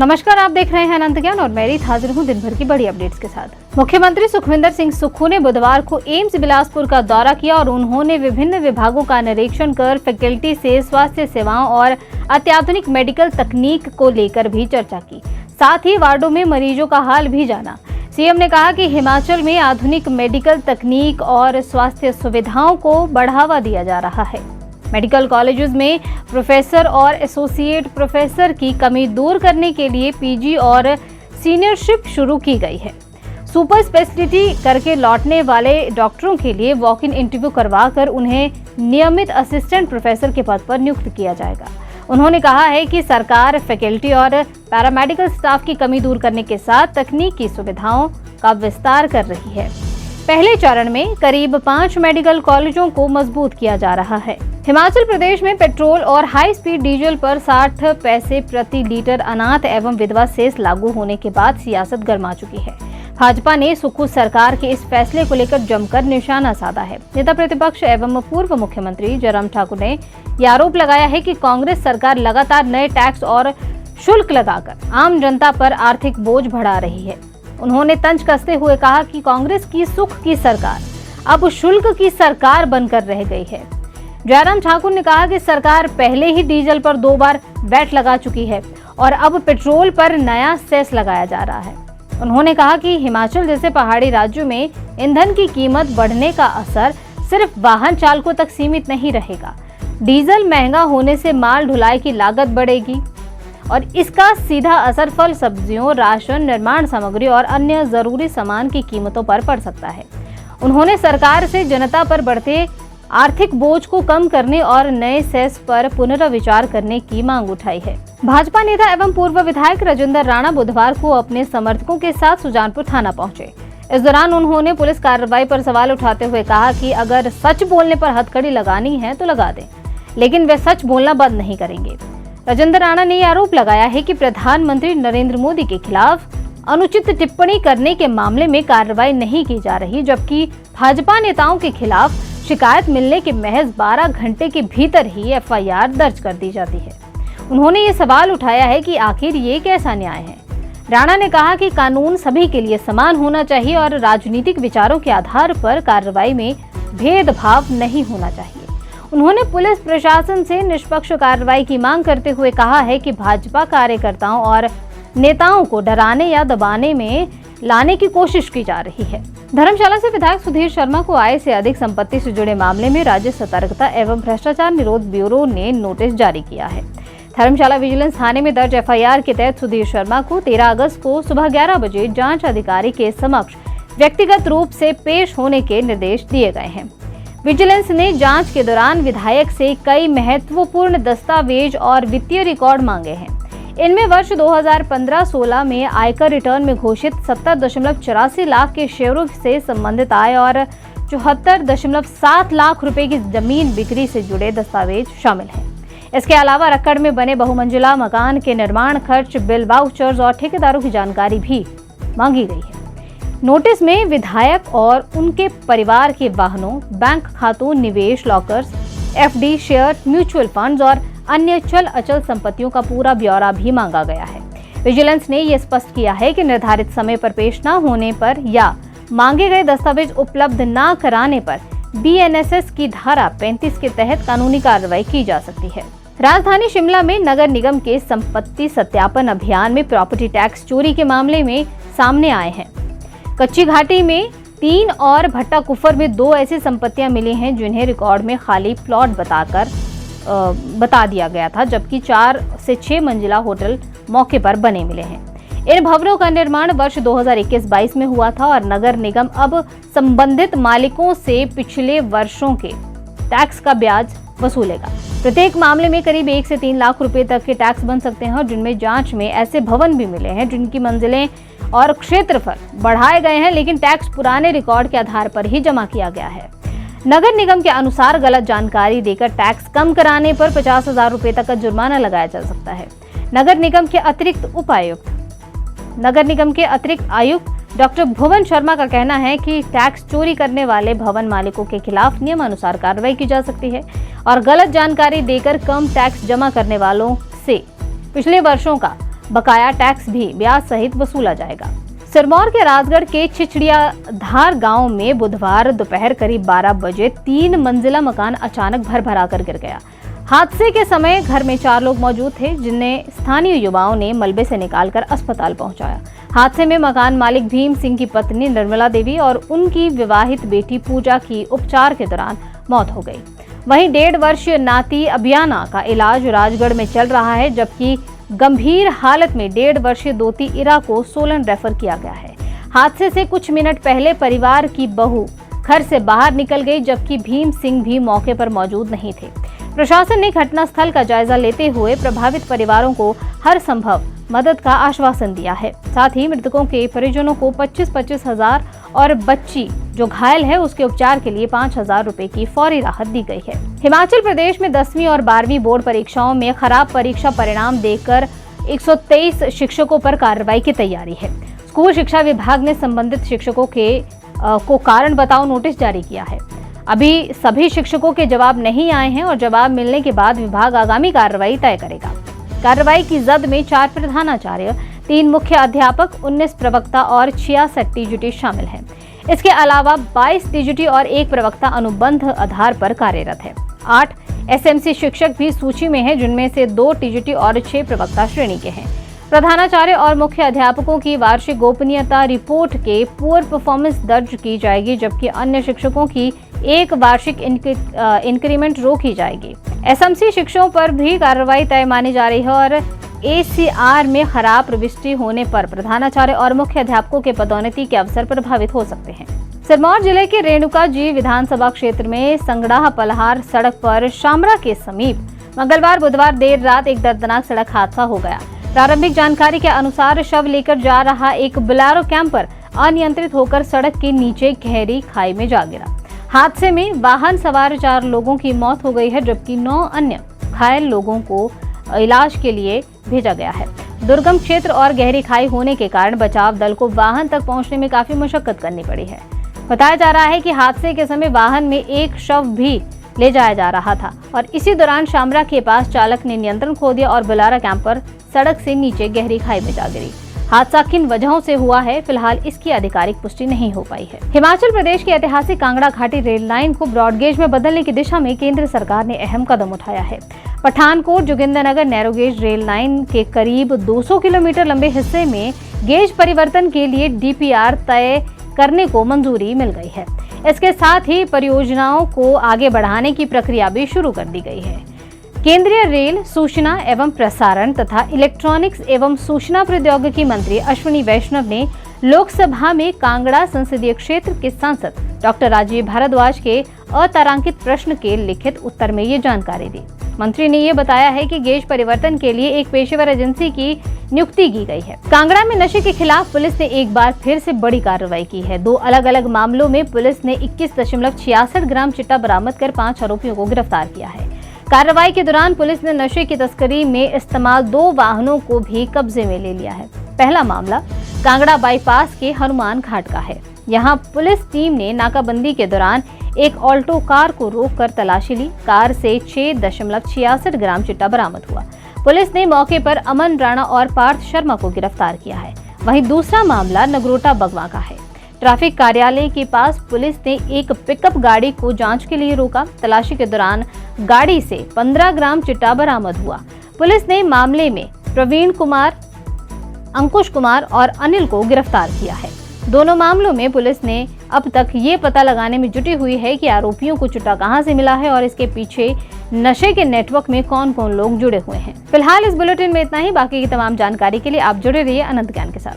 नमस्कार, आप देख रहे हैं अनंत ज्ञान और मैं रीत हाजिर हूं दिन भर की बड़ी अपडेट्स के साथ। मुख्यमंत्री सुखविंदर सिंह सुक्खू ने बुधवार को एम्स बिलासपुर का दौरा किया और उन्होंने विभिन्न विभागों का निरीक्षण कर फैकल्टी से स्वास्थ्य सेवाओं और अत्याधुनिक मेडिकल तकनीक को लेकर भी चर्चा की। साथ ही वार्डों में मरीजों का हाल भी जाना। सीएम ने कहा कि हिमाचल में आधुनिक मेडिकल तकनीक और स्वास्थ्य सुविधाओं को बढ़ावा दिया जा रहा है। मेडिकल कॉलेजेस में प्रोफेसर और एसोसिएट प्रोफेसर की कमी दूर करने के लिए पीजी और सीनियरशिप शुरू की गई है। सुपर स्पेशलिटी करके लौटने वाले डॉक्टरों के लिए वॉक इन इंटरव्यू करवाकर उन्हें नियमित असिस्टेंट प्रोफेसर के पद पर नियुक्त किया जाएगा। उन्होंने कहा है कि सरकार फैकल्टी और पैरामेडिकल स्टाफ की कमी दूर करने के साथ तकनीक की सुविधाओं का विस्तार कर रही है। पहले चरण में करीब 5 मेडिकल कॉलेजों को मजबूत किया जा रहा है। हिमाचल प्रदेश में पेट्रोल और हाई स्पीड डीजल पर 60 पैसे प्रति लीटर अनाथ एवं विधवा सेस लागू होने के बाद सियासत गर्मा चुकी है। भाजपा ने सुक्खू सरकार के इस फैसले को लेकर जमकर निशाना साधा है। नेता प्रतिपक्ष एवं पूर्व मुख्यमंत्री जयराम ठाकुर ने यह आरोप लगाया है कि कांग्रेस सरकार लगातार नए टैक्स और शुल्क लगाकर आम जनता पर आर्थिक बोझ बढ़ा रही है। उन्होंने तंज कसते हुए कहा कि कांग्रेस की सुख की सरकार अब शुल्क की सरकार बनकर रह गई है। जयराम ठाकुर ने कहा कि सरकार पहले ही डीजल पर 2 बार वैट लगा चुकी है और अब पेट्रोल पर नया सेस लगाया जा रहा है। उन्होंने कहा कि हिमाचल जैसे पहाड़ी राज्यों में ईंधन की कीमत बढ़ने का असर सिर्फ वाहन चालकों तक सीमित नहीं रहेगा। डीजल महंगा होने से माल ढुलाई की लागत बढ़ेगी और इसका सीधा असर फल, सब्जियों, राशन, निर्माण सामग्री और अन्य जरूरी सामान की कीमतों पर पड़ सकता है। उन्होंने सरकार से जनता पर बढ़ते आर्थिक बोझ को कम करने और नए सेस पर पुनर्विचार करने की मांग उठाई है। भाजपा नेता एवं पूर्व विधायक राजेंद्र राणा बुधवार को अपने समर्थकों के साथ सुजानपुर थाना पहुंचे। इस दौरान उन्होंने पुलिस कार्रवाई पर सवाल उठाते हुए कहा कि अगर सच बोलने पर हथकड़ी लगानी है तो लगा दें, लेकिन वे सच बोलना बंद नहीं करेंगे। राजेंद्र राणा ने आरोप लगाया है कि प्रधानमंत्री नरेंद्र मोदी के खिलाफ अनुचित टिप्पणी करने के मामले में कार्रवाई नहीं की जा रही, जबकि भाजपा नेताओं के खिलाफ शिकायत मिलने के महज 12 घंटे के भीतर ही एफआईआर दर्ज कर दी जाती है। उन्होंने ये सवाल उठाया है कि आखिर ये कैसा न्याय है। राणा ने कहा कि कानून सभी के लिए समान होना चाहिए और राजनीतिक विचारों के आधार पर कार्रवाई में भेदभाव नहीं होना चाहिए। उन्होंने पुलिस प्रशासन से निष्पक्ष कार्रवाई की मांग करते हुए कहा है कि भाजपा कार्यकर्ताओं और नेताओं को डराने या दबाने में लाने की कोशिश की जा रही है। धर्मशाला से विधायक सुधीर शर्मा को आय से अधिक संपत्ति से जुड़े मामले में राज्य सतर्कता एवं भ्रष्टाचार निरोध ब्यूरो ने नोटिस जारी किया है। धर्मशाला विजिलेंस थाने में दर्ज एफआईआर के तहत सुधीर शर्मा को 13 अगस्त को सुबह 11 बजे जांच अधिकारी के समक्ष व्यक्तिगत रूप से पेश होने के निर्देश दिए गए हैं। विजिलेंस ने जांच के दौरान विधायक से कई महत्वपूर्ण दस्तावेज और वित्तीय रिकॉर्ड मांगे हैं। इनमें वर्ष 2015-16 में आयकर रिटर्न में घोषित 70.84 लाख के शेयरों से संबंधित आय और 74.7 लाख रुपए की जमीन बिक्री से जुड़े दस्तावेज शामिल हैं। इसके अलावा रक्कड़ में बने बहुमंजिला मकान के निर्माण खर्च, बिल, वाउचर्स और ठेकेदारों की जानकारी भी मांगी गई है। नोटिस में विधायक और उनके परिवार के वाहनों, बैंक खातों, निवेश, lockers, FD, share, mutual funds और अन्य चल अचल संपत्तियों का पूरा ब्यौरा भी मांगा गया है। विजिलेंस ने यह स्पष्ट किया है कि निर्धारित समय पर पेश न होने पर या मांगे गए दस्तावेज उपलब्ध न कराने पर बीएनएसएस की धारा 35 के तहत कानूनी कार्रवाई की जा सकती है। राजधानी शिमला में नगर निगम के संपत्ति सत्यापन अभियान में प्रॉपर्टी टैक्स चोरी के मामले में सामने आए हैं। कच्ची घाटी में 3 और भट्टा कुफर में 2 ऐसी संपत्तियां मिली हैं जिन्हें रिकॉर्ड में खाली प्लॉट बता दिया गया था, जबकि 4 से 6 मंजिला होटल मौके पर बने मिले हैं। इन भवनों का निर्माण वर्ष 2021-22 में हुआ था और नगर निगम अब संबंधित मालिकों से पिछले वर्षों के टैक्स का ब्याज वसूलेगा। प्रत्येक मामले में करीब 1 से 3 लाख रुपए तक के टैक्स बन सकते हैं और जिनमें जांच में ऐसे भवन भी मिले हैं जिनकी मंजिलें और क्षेत्रफल बढ़ाए गए हैं, लेकिन टैक्स पुराने रिकॉर्ड के आधार पर ही जमा किया गया है। नगर निगम के अनुसार गलत जानकारी देकर टैक्स कम कराने पर 50,000 रुपए तक का जुर्माना लगाया जा सकता है। नगर निगम के अतिरिक्त आयुक्त डॉक्टर भुवन शर्मा का कहना है कि टैक्स चोरी करने वाले भवन मालिकों के खिलाफ नियमानुसार कार्रवाई की जा सकती है और गलत जानकारी देकर कम टैक्स जमा करने वालों से पिछले वर्षों का बकाया टैक्स भी ब्याज सहित वसूला जाएगा। सिरमौर के राजगढ़ के चिचड़ियाधार गांव में बुधवार दोपहर करीब 12 बजे 3 मंजिला मकान अचानक भर कर गिर गया। हादसे के समय घर में 4 लोग मौजूद थे, जिन्हें स्थानीय युवाओं ने मलबे से निकालकर अस्पताल पहुंचाया। हादसे में मकान मालिक भीम सिंह की पत्नी निर्मला देवी और उनकी विवाहित बेटी पूजा की उपचार के दौरान मौत हो गई। वहीं 1.5 वर्षीय नाती अभियाना का इलाज राजगढ़ में चल रहा है, जबकि गंभीर हालत में 1.5 वर्षीय दोती इरा को सोलन रेफर किया गया है। हादसे से कुछ मिनट पहले परिवार की बहू घर से बाहर निकल गई, जबकि भीम सिंह भी मौके पर मौजूद नहीं थे। प्रशासन ने घटनास्थल का जायजा लेते हुए प्रभावित परिवारों को हर संभव मदद का आश्वासन दिया है। साथ ही मृतकों के परिजनों को 25-25 हजार और बच्ची जो घायल है उसके उपचार के लिए 5,000 रुपए की फौरी राहत दी गई है। हिमाचल प्रदेश में 10वीं और 12वीं बोर्ड परीक्षाओं में खराब परीक्षा परिणाम देकर 123 शिक्षकों पर कार्रवाई की तैयारी है। स्कूल शिक्षा विभाग ने संबंधित शिक्षकों को कारण बताओ नोटिस जारी किया है। अभी सभी शिक्षकों के जवाब नहीं आए हैं और जवाब मिलने के बाद विभाग आगामी कार्रवाई तय करेगा। कार्रवाई की जद में 4 प्रधानाचार्य, 3 मुख्य अध्यापक, 19 प्रवक्ता और 66 टीजीटी शामिल हैं। इसके अलावा 22 टीजीटी और 1 प्रवक्ता अनुबंध आधार पर कार्यरत है। 8 एसएमसी शिक्षक भी सूची में हैं, जिनमें से 2 टीजीटी और 6 प्रवक्ता श्रेणी के हैं। प्रधानाचार्य और मुख्य अध्यापकों की वार्षिक गोपनीयता रिपोर्ट के पुअर परफॉर्मेंस दर्ज की जाएगी, जबकि अन्य शिक्षकों की एक वार्षिक इंक्रीमेंट रोकी जाएगी। एसएमसी शिक्षकों पर भी कार्रवाई तय मानी जा रही है और एसीआर में खराब प्रविष्टि होने पर प्रधानाचार्य और मुख्य अध्यापकों के पदोन्नति के अवसर प्रभावित हो सकते हैं। सिरमौर जिले के रेणुका जी विधानसभा क्षेत्र में संगड़ाह पलहार सड़क पर शामरा के समीप मंगलवार बुधवार देर रात एक दर्दनाक सड़क हादसा हो गया। प्रारंभिक जानकारी के अनुसार शव लेकर जा रहा एक बोलेरो कैंपर अनियंत्रित होकर सड़क के नीचे गहरी खाई में जा गिरा। हादसे में वाहन सवार 4 लोगों की मौत हो गई है, जबकि 9 अन्य घायल लोगों को इलाज के लिए भेजा गया है। दुर्गम क्षेत्र और गहरी खाई होने के कारण बचाव दल को वाहन तक पहुंचने में काफी मशक्कत करनी पड़ी है। बताया जा रहा है कि हादसे के समय वाहन में एक शव भी ले जाया जा रहा था और इसी दौरान शामरा के पास चालक ने नियंत्रण खो दिया और बोलेरो कैंपर सड़क से नीचे गहरी खाई में जा गिरी। हादसा किन वजहों से हुआ है, फिलहाल इसकी आधिकारिक पुष्टि नहीं हो पाई है। हिमाचल प्रदेश की ऐतिहासिक कांगड़ा घाटी रेल लाइन को ब्रॉडगेज में बदलने की दिशा में केंद्र सरकार ने अहम कदम उठाया है। Pathankot Jogindernagar narrow gauge rail line के करीब 200 किलोमीटर लंबे हिस्से में गेज परिवर्तन के लिए डीपीआर तय करने को मंजूरी मिल गई है। इसके साथ ही परियोजनाओं को आगे बढ़ाने की प्रक्रिया भी शुरू कर दी गई है। केंद्रीय रेल, सूचना एवं प्रसारण तथा इलेक्ट्रॉनिक्स एवं सूचना प्रौद्योगिकी मंत्री अश्विनी वैष्णव ने लोकसभा में कांगड़ा संसदीय क्षेत्र के सांसद डॉक्टर राजीव भारद्वाज के अतारांकित प्रश्न के लिखित उत्तर में ये जानकारी दी। मंत्री ने ये बताया है कि गेज परिवर्तन के लिए एक पेशेवर एजेंसी की नियुक्ति की गई है। कांगड़ा में नशे के खिलाफ पुलिस ने एक बार फिर से बड़ी कार्रवाई की है। 2 अलग-अलग मामलों में पुलिस ने 21.66 ग्राम चिट्टा बरामद कर 5 आरोपियों को गिरफ्तार किया है। कार्रवाई के दौरान पुलिस ने नशे की तस्करी में इस्तेमाल 2 वाहनों को भी कब्जे में ले लिया है। पहला मामला कांगड़ा बाईपास के हनुमान घाट का है। यहाँ पुलिस टीम ने नाकाबंदी के दौरान एक ऑल्टो कार को रोककर तलाशी ली। कार से 6.66 ग्राम चिट्टा बरामद हुआ। पुलिस ने मौके पर अमन राणा और पार्थ शर्मा को गिरफ्तार किया है। वहीं दूसरा मामला नगरोटा बगवा का है। ट्रैफिक कार्यालय के पास पुलिस ने एक पिकअप गाड़ी को जांच के लिए रोका। तलाशी के दौरान गाड़ी से 15 ग्राम चिट्टा बरामद हुआ। पुलिस ने मामले में प्रवीण कुमार, अंकुश कुमार और अनिल को गिरफ्तार किया है। दोनों मामलों में पुलिस ने अब तक ये पता लगाने में जुटी हुई है कि आरोपियों को चिट्टा कहां से मिला है और इसके पीछे नशे के नेटवर्क में कौन कौन लोग जुड़े हुए हैं। फिलहाल इस बुलेटिन में इतना ही। बाकी की तमाम जानकारी के लिए आप जुड़े रहिए अनंत ज्ञान के साथ।